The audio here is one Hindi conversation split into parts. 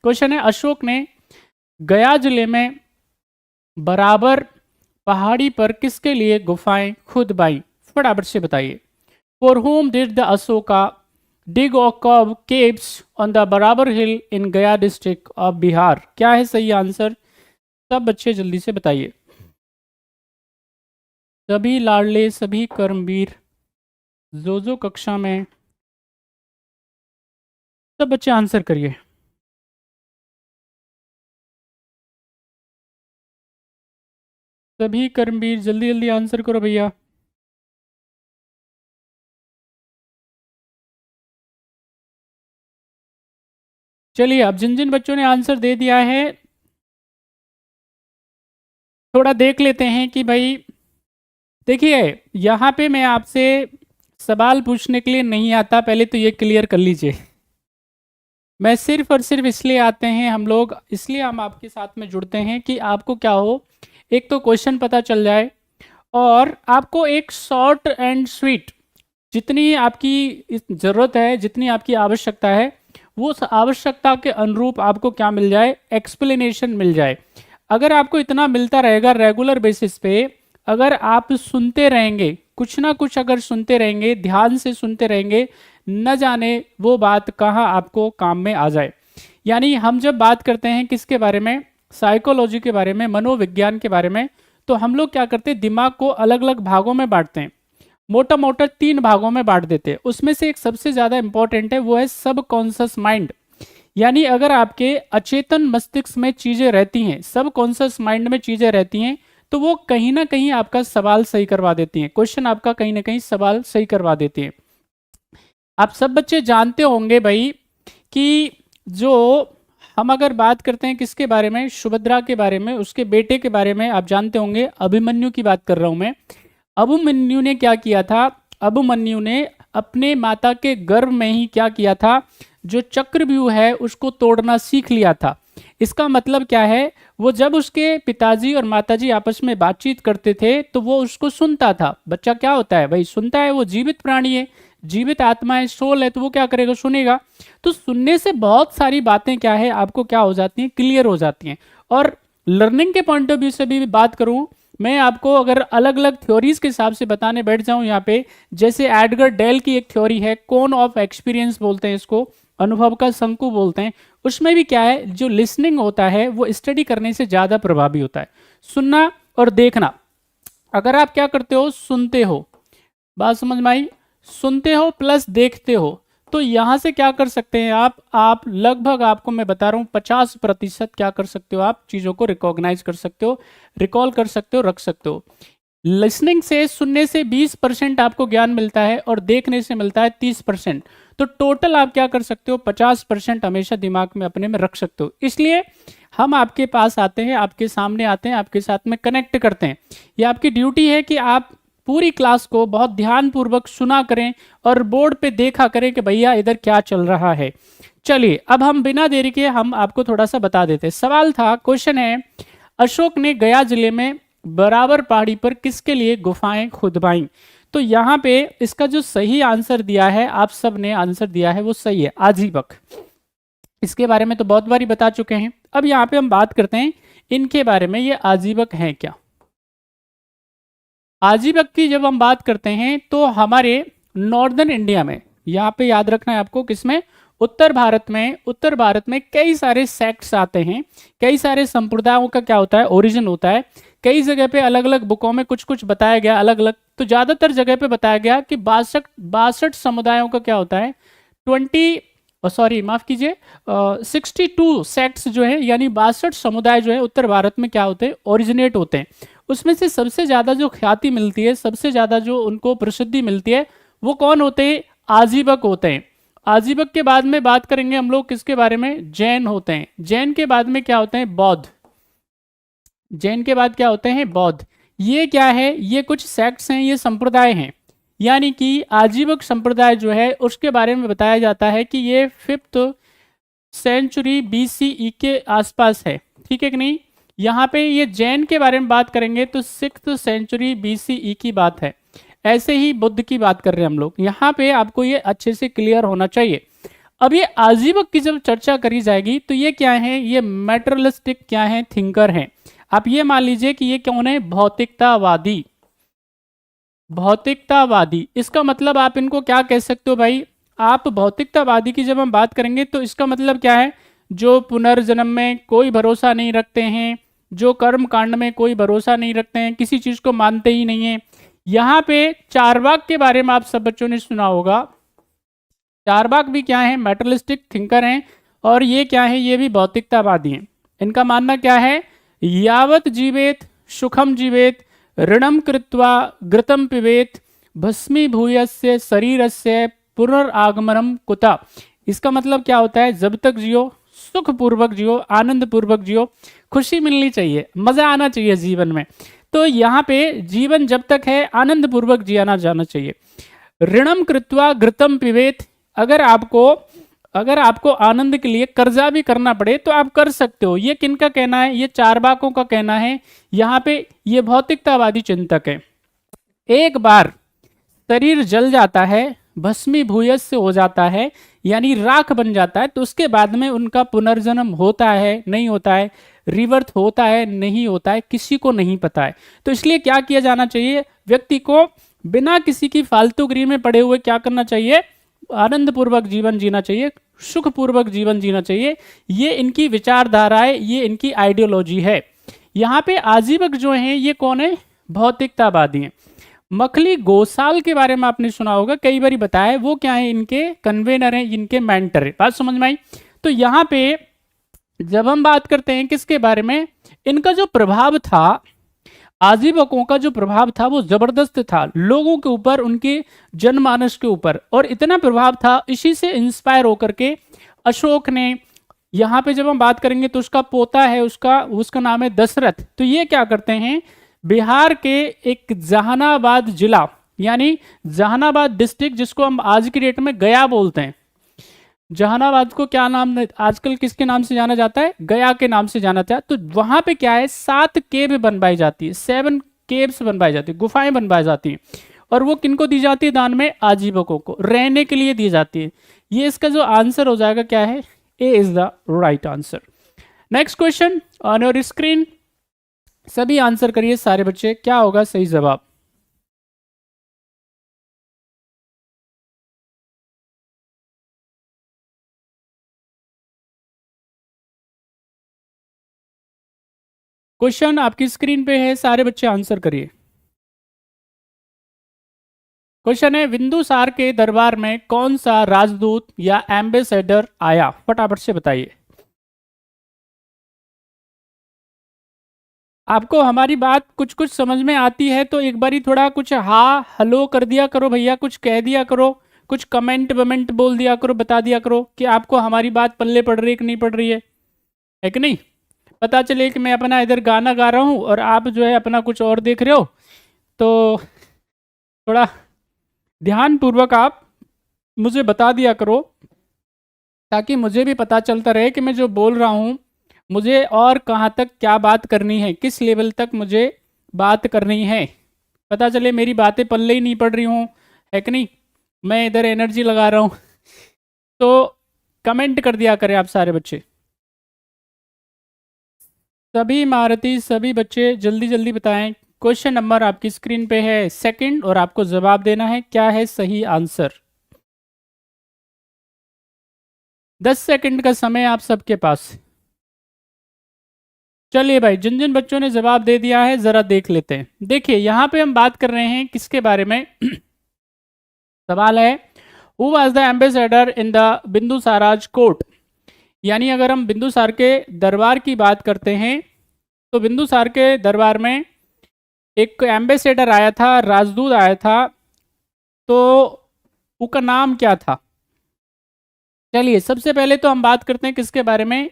क्वेश्चन है, अशोक ने गया जिले में बराबर पहाड़ी पर किसके लिए गुफाएं खुद बाई? फटाफट से बताइए। For whom did the Ashoka dig or carve caves on the बराबर हिल इन गया डिस्ट्रिक्ट ऑफ बिहार? क्या है सही आंसर? सब बच्चे जल्दी से बताइए। सभी लाडले, सभी कर्मवीर, जो कक्षा में, सब बच्चे आंसर करिए। सभी कर्मवीर जल्दी जल्दी आंसर करो भैया। चलिए, अब जिन जिन बच्चों ने आंसर दे दिया है, थोड़ा देख लेते हैं कि भाई, देखिए यहाँ पे मैं आपसे सवाल पूछने के लिए नहीं आता, पहले तो ये क्लियर कर लीजिए। मैं सिर्फ और सिर्फ इसलिए आते हैं हम लोग, इसलिए हम आपके साथ में जुड़ते हैं कि आपको क्या हो, एक तो क्वेश्चन पता चल जाए और आपको एक शॉर्ट एंड स्वीट, जितनी आपकी ज़रूरत है, जितनी आपकी आवश्यकता है, वो उस आवश्यकता के अनुरूप आपको क्या मिल जाए, एक्सप्लेनेशन मिल जाए। अगर आपको इतना मिलता रहेगा रेगुलर बेसिस पे, अगर आप सुनते रहेंगे, कुछ ना कुछ अगर सुनते रहेंगे, ध्यान से सुनते रहेंगे, न जाने वो बात कहाँ आपको काम में आ जाए। यानी हम जब बात करते हैं किसके बारे में, साइकोलॉजी के बारे में, मनोविज्ञान के बारे में, तो हम लोग क्या करते हैं, दिमाग को अलग अलग भागों में बांटते हैं, मोटा मोटा 3 भागों में बांट देते हैं। उसमें से एक सबसे ज़्यादा इंपॉर्टेंट है, वो है सब कॉन्शियस माइंड। यानी अगर आपके अचेतन मस्तिष्क में चीज़ें रहती हैं, सब कॉन्शियस माइंड में चीज़ें रहती हैं, तो वो कहीं ना कहीं आपका सवाल सही करवा देती हैं, क्वेश्चन आपका कहीं ना कहीं सवाल सही करवा देती हैं। आप सब बच्चे जानते होंगे भाई कि जो हम अगर बात करते हैं किसके बारे में, सुभद्रा के बारे में, उसके बेटे के बारे में, आप जानते होंगे, अभिमन्यु की बात कर रहा हूं मैं। अभिमन्यु ने क्या किया था, अभिमन्यु ने अपने माता के गर्भ में ही क्या किया था, जो चक्रव्यूह है उसको तोड़ना सीख लिया था। इसका मतलब क्या है, वो जब उसके पिताजी और माताजी आपस में बातचीत करते थे तो वो उसको सुनता था। बच्चा क्या होता है भाई, सुनता है, वो जीवित प्राणी है, जीवित आत्मा है, सोल है, तो वो क्या करेगा, सुनेगा। तो सुनने से बहुत सारी बातें क्या है आपको क्या हो जाती हैं, क्लियर हो जाती हैं। और लर्निंग के पॉइंट ऑफ व्यू से भी बात करूं, मैं आपको अगर अलग अलग थ्योरीज के हिसाब से बताने बैठ जाऊं यहाँ पे, जैसे एडगर डेल की एक थ्योरी है, कोन ऑफ एक्सपीरियंस बोलते हैं इसको, अनुभव का शंकु बोलते हैं। उसमें भी क्या है, जो लिसनिंग होता है वो स्टडी करने से ज़्यादा प्रभावी होता है। सुनना और देखना, अगर आप क्या करते हो, सुनते हो, बात समझ में आई, सुनते हो प्लस देखते हो, तो यहां से क्या कर सकते हैं आप लगभग, आपको मैं बता रहा हूं, 50% क्या कर सकते हो, आप चीज़ों को रिकॉग्नाइज कर सकते हो, रिकॉल कर सकते हो, रख सकते हो। लिसनिंग से, सुनने से 20% आपको ज्ञान मिलता है और देखने से मिलता है 30%। तो टोटल आप क्या कर सकते हो, 50% हमेशा दिमाग में अपने में रख सकते हो। इसलिए हम आपके पास आते हैं, आपके सामने आते हैं, आपके साथ में कनेक्ट करते हैं। ये आपकी ड्यूटी है कि आप पूरी क्लास को बहुत ध्यानपूर्वक सुना करें और बोर्ड पे देखा करें कि भैया इधर क्या चल रहा है। चलिए, अब हम बिना देरी के हम आपको थोड़ा सा बता देते हैं। सवाल था, क्वेश्चन है, अशोक ने गया जिले में बराबर पहाड़ी पर किसके लिए गुफाएं खुदवाई? तो यहाँ पे इसका जो सही आंसर दिया है, आप सब ने आंसर दिया है, वो सही है, आजीवक। इसके बारे में तो बहुत बारी बता चुके हैं। अब यहाँ पे हम बात करते हैं इनके बारे में, ये आजीवक हैं क्या। आजीवक की जब हम बात करते हैं तो हमारे नॉर्दर्न इंडिया में, यहाँ पे याद रखना है आपको, किसमें, उत्तर भारत में, उत्तर भारत में कई सारे सेक्ट्स आते हैं, कई सारे संप्रदायों का क्या होता है, ओरिजिन होता है। कई जगह पे अलग अलग बुकों में कुछ कुछ बताया गया अलग अलग, तो ज्यादातर जगह पे बताया गया कि 62 समुदायों का क्या होता है, 62 सेक्ट्स जो है, यानी 62 समुदाय जो है उत्तर भारत में क्या होते हैं, ओरिजिनेट होते हैं। उसमें से सबसे ज्यादा जो ख्याति मिलती है, सबसे ज्यादा जो उनको प्रसिद्धि मिलती है, वो कौन होते हैं, आजीवक होते हैं। आजीवक के बाद में बात करेंगे हम लोग किसके बारे में, जैन होते हैं। जैन के बाद में क्या होते हैं, बौद्ध। जैन के बाद क्या होते हैं, बौद्ध। ये क्या है, ये कुछ सेक्ट्स हैं, ये संप्रदाय हैं। यानी कि आजीवक संप्रदाय जो है उसके बारे में बताया जाता है कि ये 5th सेंचुरी BCE के आसपास है, ठीक है कि नहीं। यहाँ पे ये जैन के बारे में बात करेंगे तो 6th सेंचुरी BCE की बात है। ऐसे ही बुद्ध की बात कर रहे हैं हम लोग, यहाँ पे आपको ये अच्छे से क्लियर होना चाहिए। अब ये आजीवक की जब चर्चा करी जाएगी तो ये क्या है, ये मैटेरियलिस्टिक क्या है, थिंकर हैं। आप ये मान लीजिए कि ये कौन है, भौतिकतावादी। भौतिकतावादी, इसका मतलब आप इनको क्या कह सकते हो भाई, आप भौतिकतावादी की जब हम बात करेंगे तो इसका मतलब क्या है, जो पुनर्जन्म में कोई भरोसा नहीं रखते हैं, जो कर्म कांड में कोई भरोसा नहीं रखते हैं, किसी चीज को मानते ही नहीं है। यहाँ पे चारवाक के बारे में आप सब बच्चों ने सुना होगा। चारवाक भी क्या है, मैटेरियलिस्टिक थिंकर हैं, और ये क्या है, ये भी भौतिकतावादी हैं। इनका मानना क्या है, यावत जीवेत सुखम जीवेत ऋणम कृत्वा घृतम पिबेत भस्मीभूयस्य शरीरस्य पुनरागमनम कुता। इसका मतलब क्या होता है, जब तक जियो सुख पूर्वक जियो, आनंद पूर्वक जियो, खुशी मिलनी चाहिए, मजा आना चाहिए जीवन में। तो यहाँ पे जीवन जब तक है आनंद पूर्वक जियाना जाना चाहिए। ऋणम कृत्वा घृतम पिबेत, अगर आपको आनंद के लिए कर्जा भी करना पड़े तो आप कर सकते हो। ये किनका कहना है, ये चारवाकों का कहना है। यहाँ पे ये भौतिकतावादी चिंतक है। एक बार शरीर जल जाता है, भस्मीभूयस से हो जाता है, यानी राख बन जाता है, तो उसके बाद में उनका पुनर्जन्म होता है नहीं होता है, रिवर्थ होता है नहीं होता है, किसी को नहीं पता है। तो इसलिए क्या किया जाना चाहिए, व्यक्ति को बिना किसी की फालतूगिरी में पड़े हुए क्या करना चाहिए, आनंद पूर्वक जीवन जीना चाहिए, सुख पूर्वक जीवन जीना चाहिए। ये इनकी विचारधारा है, ये इनकी आइडियोलॉजी है। यहाँ पे आजीवक जो हैं ये कौन है, भौतिकतावादी हैं। मखली गोसाल के बारे में आपने सुना होगा, कई बार बताया, वो क्या है, इनके कन्वेनर हैं, इनके मेंटर है। बात समझ में आई। तो यहाँ पे जब हम बात करते हैं किसके बारे में, इनका जो प्रभाव था, आजीवकों का जो प्रभाव था वो जबरदस्त था लोगों के ऊपर, उनके जनमानस के ऊपर, और इतना प्रभाव था, इसी से इंस्पायर होकर के अशोक ने, यहाँ पे जब हम बात करेंगे तो उसका पोता है, उसका नाम है दशरथ। तो ये क्या करते हैं, बिहार के एक जहानाबाद जिला, यानी जहानाबाद डिस्ट्रिक्ट, जिसको हम आज की डेट में गया बोलते हैं। जहानाबाद को क्या नाम आजकल किसके नाम से जाना जाता है, गया के नाम से जाना जाता है। तो वहां पे क्या है, 7 केव बनवाई जाती है, 7 केव्स बनवाई जाती है, गुफाएं बनवाई जाती हैं, और वो किनको दी जाती है दान में, आजीवकों को रहने के लिए दी जाती है। ये इसका जो आंसर हो जाएगा क्या है, A is the right answer. Next question on your screen, सभी आंसर करिए सारे बच्चे, क्या होगा सही जवाब। क्वेश्चन आपकी स्क्रीन पे है, सारे बच्चे आंसर करिए। क्वेश्चन है, बिंदुसार के दरबार में कौन सा राजदूत या एम्बेसडर आया, फटाफट से बताइए। आपको हमारी बात कुछ कुछ समझ में आती है तो एक बारी थोड़ा कुछ हा हेलो कर दिया करो भैया, कुछ कह दिया करो, कुछ कमेंट वमेंट बोल दिया करो, बता दिया करो कि आपको हमारी बात पल्ले पड़ रही है कि नहीं पड़ रही है कि नहीं। पता चले कि मैं अपना इधर गाना गा रहा हूँ और आप जो है अपना कुछ और देख रहे हो, तो थोड़ा ध्यानपूर्वक आप मुझे बता दिया करो, ताकि मुझे भी पता चलता रहे कि मैं जो बोल रहा हूँ मुझे और कहाँ तक क्या बात करनी है, किस लेवल तक मुझे बात करनी है। पता चले मेरी बातें पल्ले ही नहीं पड़ रही हूँ, है कि नहीं, मैं इधर एनर्जी लगा रहा हूँ। तो कमेंट कर दिया करें आप सारे बच्चे, सभी महारथी, सभी बच्चे जल्दी जल्दी बताएं। क्वेश्चन नंबर आपकी स्क्रीन पे है सेकंड, और आपको जवाब देना है क्या है सही आंसर। 10 सेकंड का समय आप सबके पास। चलिए भाई, जिन जिन बच्चों ने जवाब दे दिया है जरा देख लेते हैं। देखिए यहाँ पे हम बात कर रहे हैं किसके बारे में सवाल है, who was the ambassador in the Bindusara's court. यानी अगर हम बिंदुसार के दरबार की बात करते हैं तो बिंदुसार के दरबार में एक एम्बेसडर आया था, राजदूत आया था, तो उसका नाम क्या था। चलिए सबसे पहले तो हम बात करते हैं किसके बारे में,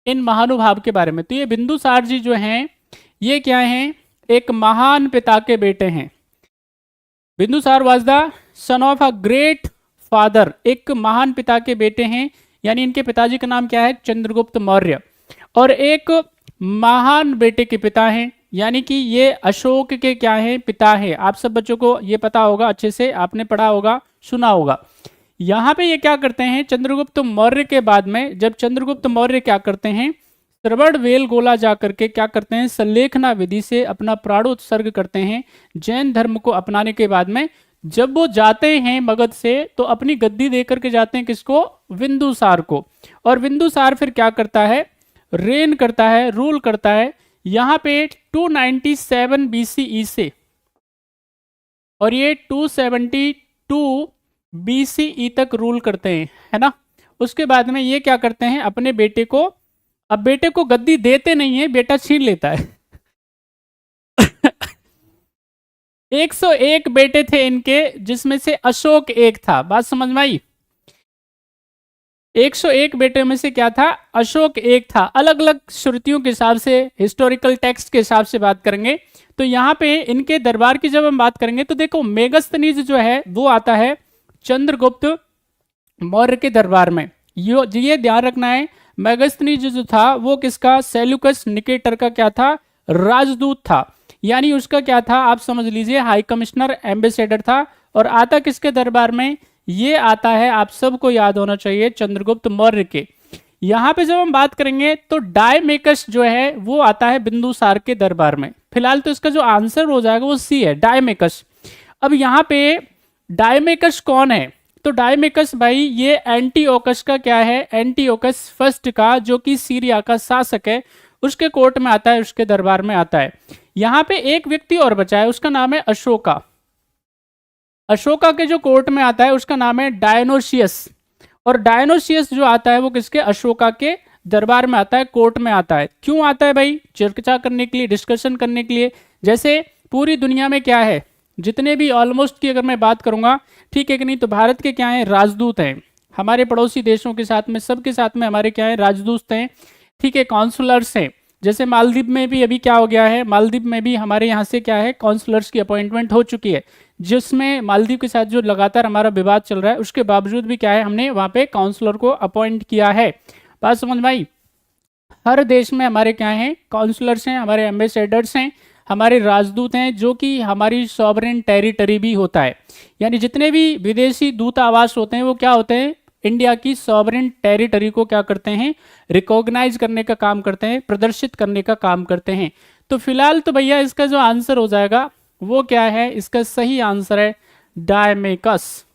इन महानुभाव के बारे में। तो ये बिंदुसार जी जो हैं ये क्या हैं, एक महान पिता के बेटे हैं। Bindusara was the son of a great father, एक महान पिता के बेटे हैं, यानी इनके पिताजी का नाम क्या है, चंद्रगुप्त मौर्य, और एक महान बेटे के पिता हैं, यानी कि ये अशोक के क्या हैं, पिता हैं। आप सब बच्चों को ये पता होगा, अच्छे से आपने पढ़ा होगा, सुना होगा। यहाँ पे ये क्या करते हैं, चंद्रगुप्त मौर्य के बाद में जब चंद्रगुप्त मौर्य क्या करते हैं, श्रवणबेल गोला जा करके क्या करते हैं, संलेखना विधि से अपना प्राणोत्सर्ग करते हैं जैन धर्म को अपनाने के बाद में। जब वो जाते हैं मगध से तो अपनी गद्दी दे करके जाते हैं किसको, बिंदुसार को। और बिंदुसार फिर क्या करता है, रेन करता है, रूल करता है यहाँ पे 297 BCE से, और ये 272 BCE तक रूल करते हैं, है ना। उसके बाद में ये क्या करते हैं, अपने बेटे को, अब बेटे को गद्दी देते नहीं है, बेटा छीन लेता है 101 बेटे थे इनके, जिसमें से अशोक एक था। बात समझ में आई। 101 बेटे में से क्या था, अशोक एक था। अलग अलग श्रुतियों के हिसाब से, हिस्टोरिकल टेक्स्ट के हिसाब से बात करेंगे। तो यहाँ पे इनके दरबार की जब हम बात करेंगे तो देखो मेगस्थनीज जो है वो आता है चंद्रगुप्त मौर्य के दरबार में। ये ध्यान रखना है, मेगस्थनीज जो था वो किसका, सेल्यूकस निकेटर का क्या था, राजदूत था। यानी उसका क्या था, आप समझ लीजिए हाई कमिश्नर, एम्बेसडर था। और आता किसके दरबार में, ये आता है, आप सबको याद होना चाहिए, चंद्रगुप्त मौर्य के। यहां पे जब हम बात करेंगे तो डायमेकस जो है वो आता है बिंदुसार के दरबार में। फिलहाल तो इसका जो आंसर हो जाएगा वो सी है, डायमेकस। अब यहाँ पे डायमेकस कौन है, तो डायमेकस भाई ये एंटीओकस का क्या है, एंटीओकस फर्स्ट का, जो कि सीरिया का शासक है, उसके कोर्ट में आता है, उसके दरबार में आता है। यहाँ पे एक व्यक्ति और बचा है, उसका नाम है अशोका। अशोका के जो कोर्ट में आता है उसका नाम है डायनोशियस। और डायनोशियस जो आता है वो किसके, अशोका के दरबार में आता है, कोर्ट में आता है। क्यों आता है भाई, चर्चा करने के लिए, डिस्कशन करने के लिए। जैसे पूरी दुनिया में क्या है, जितने भी ऑलमोस्ट की अगर मैं बात करूंगा, ठीक है कि नहीं, तो भारत के क्या है, राजदूत हैं। हमारे पड़ोसी देशों के साथ में, सबके साथ में हमारे क्या है, राजदूत हैं, ठीक है, काउंसलर्स हैं। जैसे मालदीव में भी अभी क्या हो गया है, मालदीव में भी हमारे यहाँ से क्या है, काउंसलर्स की अपॉइंटमेंट हो चुकी है, जिसमें मालदीव के साथ जो लगातार हमारा विवाद चल रहा है उसके बावजूद भी क्या है, हमने वहाँ पे काउंसलर को अपॉइंट किया है। बात समझ में आई। हर देश में हमारे क्या हैं, काउंसलर्स हैं, हमारे एम्बेसडर्स हैं, हमारे राजदूत हैं, जो कि हमारी सॉवरेन टेरिटरी भी होता है। यानी जितने भी विदेशी दूतावास होते हैं वो क्या होते हैं, इंडिया की सॉवरेन टेरिटरी को क्या करते हैं, रिकॉग्नाइज करने का काम करते हैं, प्रदर्शित करने का काम करते हैं। तो फिलहाल तो भैया इसका जो आंसर हो जाएगा वो क्या है, इसका सही आंसर है डायमेकस।